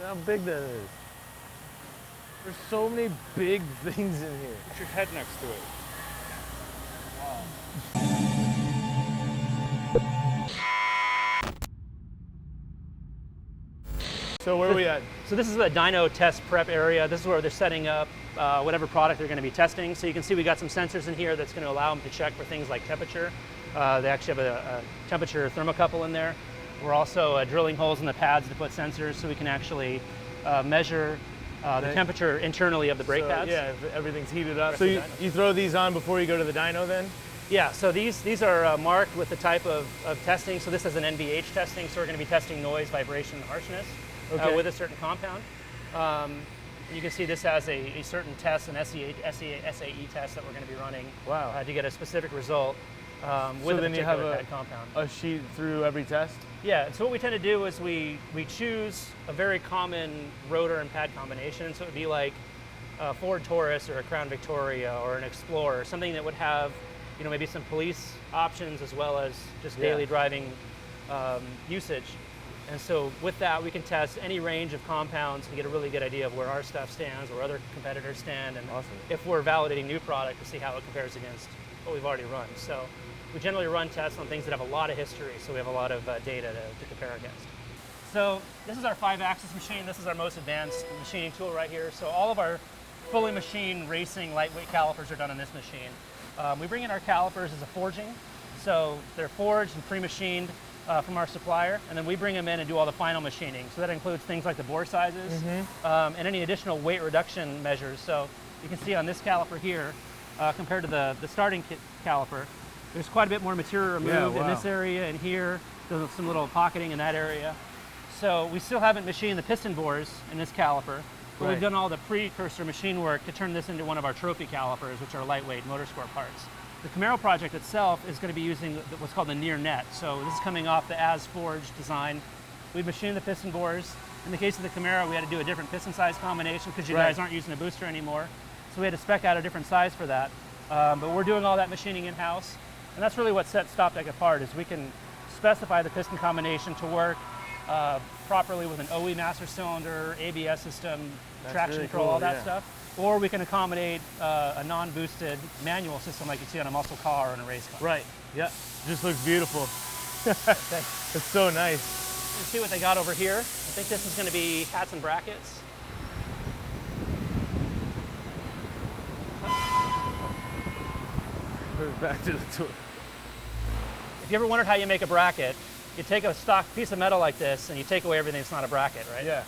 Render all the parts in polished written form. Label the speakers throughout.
Speaker 1: how big that is. There's so many big things in here.
Speaker 2: Put your head next to it.
Speaker 1: So where are we at?
Speaker 3: So this is the dyno test prep area. This is where they're setting up whatever product they're going to be testing. So you can see we got some sensors in here that's going to allow them to check for things like temperature. They actually have a temperature thermocouple in there. We're also drilling holes in the pads to put sensors so we can actually measure the temperature internally of the brake pads.
Speaker 1: Yeah, if everything's heated up. So you throw these on before you go to the dyno then?
Speaker 3: Yeah, so these are marked with the type of testing. So this is an NVH testing, so we're going to be testing noise, vibration, and harshness with a certain compound. You can see this has a certain test, an SAE test that we're going to be running to get a specific result with a particular pad compound.
Speaker 1: A sheet through every test?
Speaker 3: Yeah, so what we tend to do is we choose a very common rotor and pad combination. So it would be like a Ford Taurus or a Crown Victoria or an Explorer, something that would have maybe some police options as well as just daily driving usage. And so with that, we can test any range of compounds and get a really good idea of where our stuff stands, where other competitors stand, and if we're validating new product, to see how it compares against what we've already run. So we generally run tests on things that have a lot of history, so we have a lot of data to compare against. So this is our 5-axis machine. This is our most advanced machining tool right here. So all of our fully machined racing lightweight calipers are done on this machine. We bring in our calipers as a forging. So they're forged and pre-machined from our supplier, and then we bring them in and do all the final machining. So that includes things like the bore sizes and any additional weight reduction measures. So you can see on this caliper here, compared to the starting caliper, there's quite a bit more material removed in this area and here. There's some little pocketing in that area. So we still haven't machined the piston bores in this caliper, but we've done all the precursor machine work to turn this into one of our trophy calipers, which are lightweight motorsport parts. The Camaro project itself is going to be using what's called the near net. So this is coming off the as forged design. We've machined the piston bores. In the case of the Camaro, we had to do a different piston size combination because you guys aren't using a booster anymore. So we had to spec out a different size for that. But we're doing all that machining in-house. And that's really what sets StopTech apart, is we can specify the piston combination to work properly with an OE master cylinder, ABS system, traction control, all that stuff. Or we can accommodate a non-boosted manual system like you see on a muscle car or in a race car.
Speaker 1: Right, yeah, just looks beautiful. It's so nice.
Speaker 3: You see what they got over here? I think this is going to be hats and brackets.
Speaker 1: Back to the tour.
Speaker 3: If you ever wondered how you make a bracket, you take a stock piece of metal like this and you take away everything that's not a bracket, right?
Speaker 1: Yeah.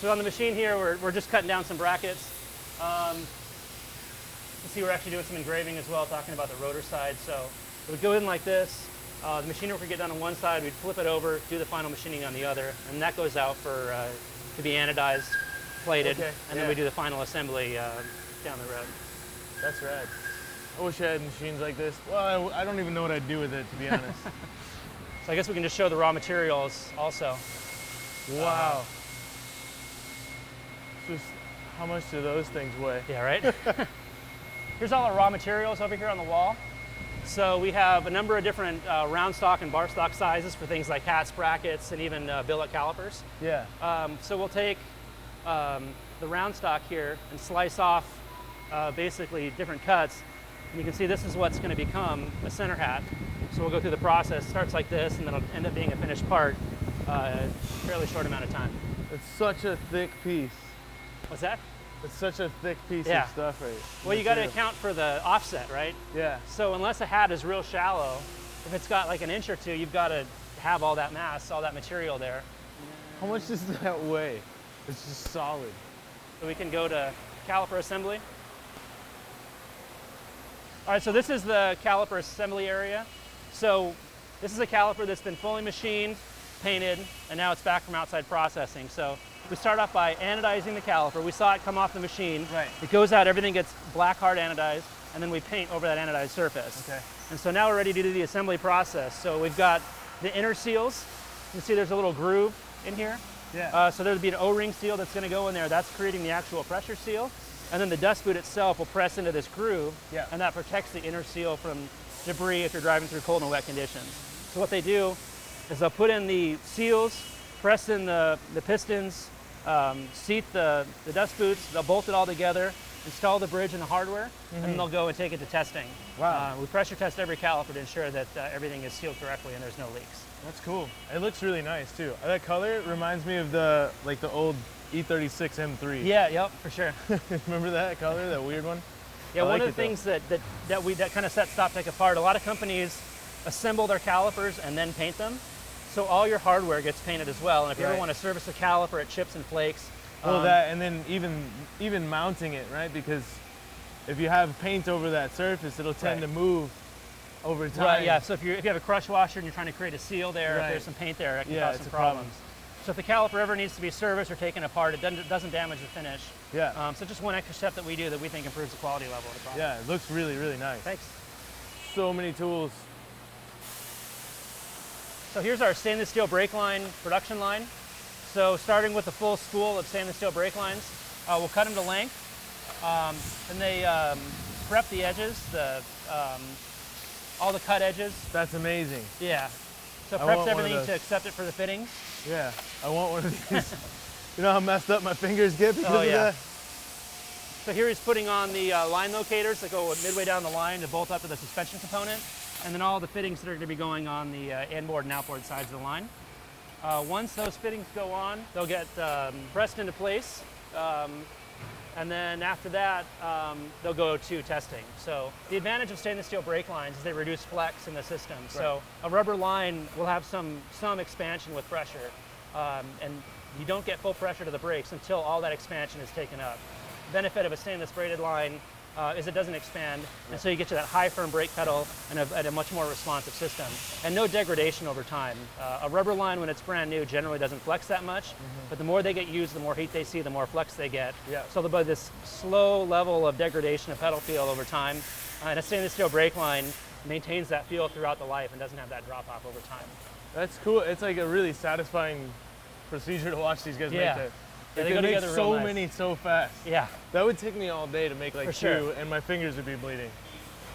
Speaker 3: So on the machine here, we're just cutting down some brackets. You can see we're actually doing some engraving as well, talking about the rotor side. So it would go in like this. The machine work would get done on one side, we'd flip it over, do the final machining on the other, and that goes out for to be anodized, plated, and then we do the final assembly down the road.
Speaker 1: That's rad. I wish I had machines like this. Well, I don't even know what I'd do with it, to be honest.
Speaker 3: So I guess we can just show the raw materials also.
Speaker 1: Wow. Just how much do those things weigh?
Speaker 3: Yeah, right? Here's all our raw materials over here on the wall. So we have a number of different round stock and bar stock sizes for things like hats, brackets, and even billet calipers.
Speaker 1: Yeah.
Speaker 3: So we'll take the round stock here and slice off basically different cuts. And you can see this is what's going to become a center hat. So we'll go through the process. It starts like this, and then it'll end up being a finished part in a fairly short amount of time.
Speaker 1: It's such a thick piece.
Speaker 3: What's that?
Speaker 1: It's such a thick piece of stuff, right?
Speaker 3: Well, you got to account for the offset, right?
Speaker 1: Yeah.
Speaker 3: So unless a hat is real shallow, if it's got like an inch or two, you've got to have all that mass, all that material there.
Speaker 1: How much does that weigh? It's just solid.
Speaker 3: So we can go to caliper assembly. All right, so this is the caliper assembly area. So this is a caliper that's been fully machined, painted, and now it's back from outside processing. So we start off by anodizing the caliper. We saw it come off the machine.
Speaker 1: Right.
Speaker 3: It goes out, everything gets black hard anodized, and then we paint over that anodized surface.
Speaker 1: Okay.
Speaker 3: And so now we're ready to do the assembly process. So we've got the inner seals. You can see there's a little groove in here.
Speaker 1: Yeah.
Speaker 3: So there'll be an O-ring seal that's going to go in there. That's creating the actual pressure seal. And then the dust boot itself will press into this groove, and that protects the inner seal from debris if you're driving through cold and wet conditions. So what they do is they'll put in the seals, press in the pistons, seat the dust boots, they'll bolt it all together, install the bridge and the hardware, and then they'll go and take it to testing.
Speaker 1: Wow.
Speaker 3: We pressure test every caliper to ensure that everything is sealed correctly and there's no leaks.
Speaker 1: That's cool. It looks really nice too. That color reminds me of the old E36 M3.
Speaker 3: Yeah, yep, for sure.
Speaker 1: Remember that color, that weird one?
Speaker 3: Yeah, one of the things that kind of sets StopTech apart, a lot of companies assemble their calipers and then paint them. So all your hardware gets painted as well. And if you ever want to service a caliper, it chips and flakes.
Speaker 1: Well, that, and then even mounting it, right? Because if you have paint over that surface, it'll tend to move over time.
Speaker 3: Right, yeah. So if you have a crush washer and you're trying to create a seal there, if there's some paint there, it can cause some problems. So if the caliper ever needs to be serviced or taken apart, it doesn't damage the finish.
Speaker 1: Yeah.
Speaker 3: So just one extra step that we do that we think improves the quality level of the product.
Speaker 1: Yeah, it looks really, really nice.
Speaker 3: Thanks.
Speaker 1: So many tools.
Speaker 3: So here's our stainless steel brake line production line. So starting with a full spool of stainless steel brake lines, we'll cut them to length. And they prep the edges, all the cut edges.
Speaker 1: That's amazing.
Speaker 3: Yeah. So it preps everything to accept it for the fittings.
Speaker 1: Yeah, I want one of these. You know how messed up my fingers get because of that?
Speaker 3: So here he's putting on the line locators that go midway down the line to bolt up to the suspension component, and then all the fittings that are going to be going on the inboard and outboard sides of the line. Once those fittings go on, they'll get pressed into place, and then after that, they'll go to testing. So the advantage of stainless steel brake lines is they reduce flex in the system. Right. So a rubber line will have some expansion with pressure, and you don't get full pressure to the brakes until all that expansion is taken up. Benefit of a stainless braided line is it doesn't expand, and so you get to that high firm brake pedal and a much more responsive system, and no degradation over time. A rubber line, when it's brand new, generally doesn't flex that much, but the more they get used, the more heat they see, the more flex they get. Yeah. So there'll be this slow level of degradation of pedal feel over time, and a stainless steel brake line maintains that feel throughout the life and doesn't have that drop off over time.
Speaker 1: That's cool. It's like a really satisfying procedure to watch these guys make that.
Speaker 3: Yeah,
Speaker 1: they
Speaker 3: go
Speaker 1: make
Speaker 3: together
Speaker 1: so
Speaker 3: real nice.
Speaker 1: many so fast.
Speaker 3: Yeah.
Speaker 1: That would take me all day to make like
Speaker 3: two,
Speaker 1: and my fingers would be bleeding.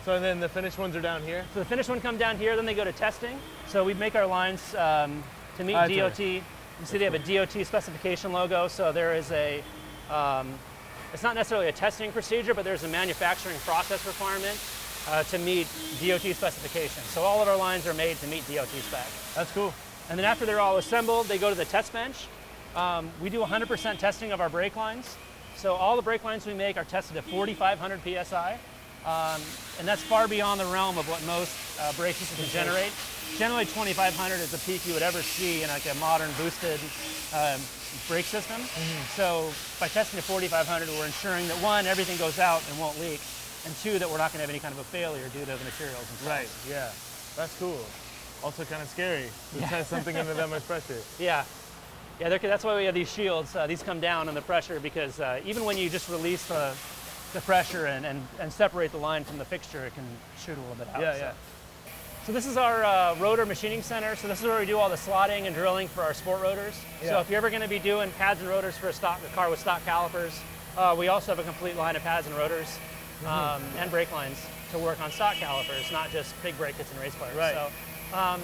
Speaker 1: So then the finished ones are down here?
Speaker 3: So the finished one come down here, then they go to testing. So we make our lines to meet DOT. You see they have a DOT specification logo, so there is a, it's not necessarily a testing procedure, but there's a manufacturing process requirement to meet DOT specifications. So all of our lines are made to meet DOT spec.
Speaker 1: That's cool.
Speaker 3: And then after they're all assembled, they go to the test bench. We do 100% testing of our brake lines. So all the brake lines we make are tested at 4,500 PSI. And that's far beyond the realm of what most brake systems can generate. Generally 2,500 is the peak you would ever see in like a modern boosted brake system. So by testing at 4,500, we're ensuring that one, everything goes out and won't leak, and two, that we're not going to have any kind of a failure due to the materials themselves.
Speaker 1: Right, yeah. That's cool. Also kind of scary to test something under that much pressure.
Speaker 3: Yeah. Yeah, that's why we have these shields. These come down on the pressure because even when you just release the pressure and separate the line from the fixture, it can shoot a little bit out.
Speaker 1: Yeah.
Speaker 3: So this is our rotor machining center. So this is where we do all the slotting and drilling for our sport rotors. Yeah. So if you're ever going to be doing pads and rotors for a car with stock calipers, we also have a complete line of pads and rotors and brake lines to work on stock calipers, not just big brake kits and race cars.
Speaker 1: Right.
Speaker 3: So,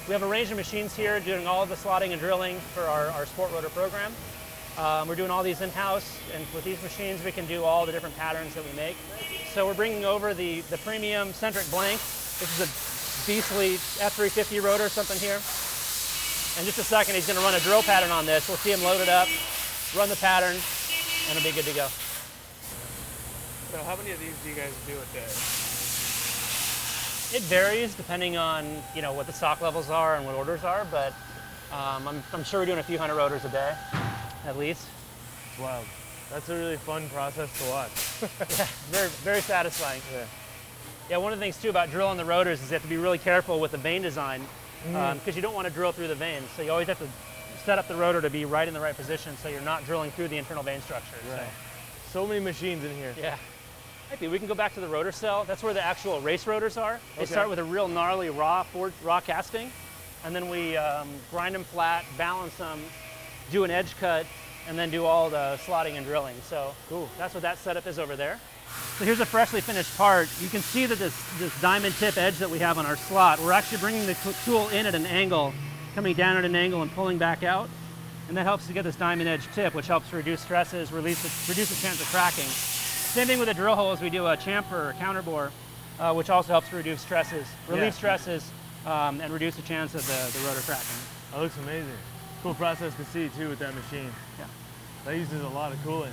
Speaker 3: we have a range of machines here doing all of the slotting and drilling for our sport rotor program. We're doing all these in-house, and with these machines we can do all the different patterns that we make. So we're bringing over the premium centric blank. This is a beastly F350 rotor, something here. In just a second he's going to run a drill pattern on this. We'll see him load it up, run the pattern, and it'll be good to go.
Speaker 1: So how many of these do you guys do a day?
Speaker 3: It varies depending on what the stock levels are and what orders are, but I'm sure we're doing a few hundred rotors a day, at least.
Speaker 1: It's wild. That's a really fun process to watch.
Speaker 3: Yeah, very, very satisfying. Yeah, one of the things too about drilling the rotors is you have to be really careful with the vane design because you don't want to drill through the vanes. So you always have to set up the rotor to be right in the right position so you're not drilling through the internal vane structure.
Speaker 1: Right. So many machines in here.
Speaker 3: Yeah. Maybe we can go back to the rotor cell. That's where the actual race rotors are. They start with a real gnarly raw casting, and then we grind them flat, balance them, do an edge cut, and then do all the slotting and drilling. So cool. That's what that setup is over there. So here's a freshly finished part. You can see that this diamond tip edge that we have on our slot, we're actually bringing the tool in at an angle, coming down at an angle and pulling back out. and that helps to get this diamond edge tip, which helps reduce stresses, reduce the chance of cracking. Same thing with the drill holes. We do a chamfer or counterbore, which also helps to reduce stresses, relieve stresses, and reduce the chance of the rotor cracking.
Speaker 1: That looks amazing. Cool process to see too with that machine.
Speaker 3: Yeah.
Speaker 1: That uses a lot of coolant.